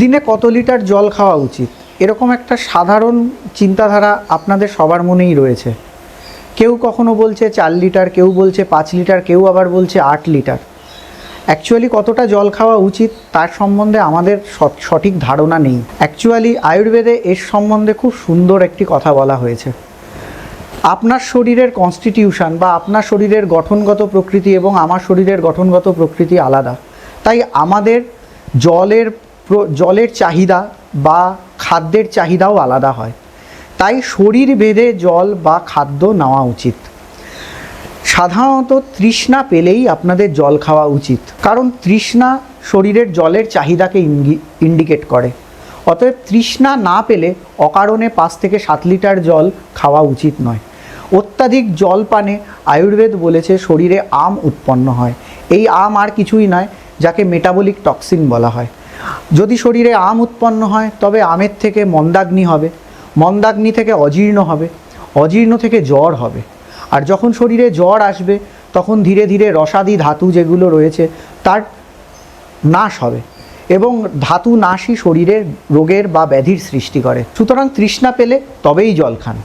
দিনে কত লিটার জল খাওয়া উচিত, এরকম একটা সাধারণ চিন্তাধারা আপনাদের সবার মনেই রয়েছে। কেউ কখনো বলছে 4 লিটার, কেউ বলছে 5 লিটার, কেউ আবার বলছে 8 লিটার। অ্যাকচুয়ালি কতটা জল খাওয়া উচিত তার সম্বন্ধে আমাদের সঠিক ধারণা নেই। অ্যাকচুয়ালি আয়ুর্বেদে এর সম্বন্ধে খুব সুন্দর একটি কথা বলা হয়েছে। আপনার শরীরের কনস্টিটিউশন বা আপনার শরীরের গঠনগত প্রকৃতি এবং আমার শরীরের গঠনগত প্রকৃতি আলাদা। তাই আমাদের জলের চাহিদা বা খাদ্যের চাহিদাও আলাদা হয়। তাই শরীর ভেদে জল বা খাদ্য নেওয়া উচিত। সাধারণত তৃষ্ণা পেলেই আপনাদের জল খাওয়া উচিত, কারণ তৃষ্ণা শরীরের জলের চাহিদাকে ইন্ডিকেট করে। অতএব তৃষ্ণা না পেলে অকারণে 5 থেকে 7 লিটার জল খাওয়া উচিত নয়। অত্যাধিক জল পানে আয়ুর্বেদ বলেছে শরীরে আম উৎপন্ন হয়। এই আম আর কিছুই নয়, যাকে মেটাবলিক টক্সিন বলা হয়। যদি শরীরে আম উৎপন্ন হয় তবে আমের থেকে মন্দাগ্নি হবে, মন্দাগ্নি থেকে অজীর্ণ হবে, অজীর্ণ থেকে জ্বর হবে। আর যখন শরীরে জ্বর আসবে তখন ধীরে ধীরে রসাদি ধাতু যেগুলো রয়েছে তার নাশ হবে, এবং ধাতু নাশই শরীরে রোগের বা ব্যাধির সৃষ্টি করে। সুতরাং তৃষ্ণা পেলে তবেই জল খান।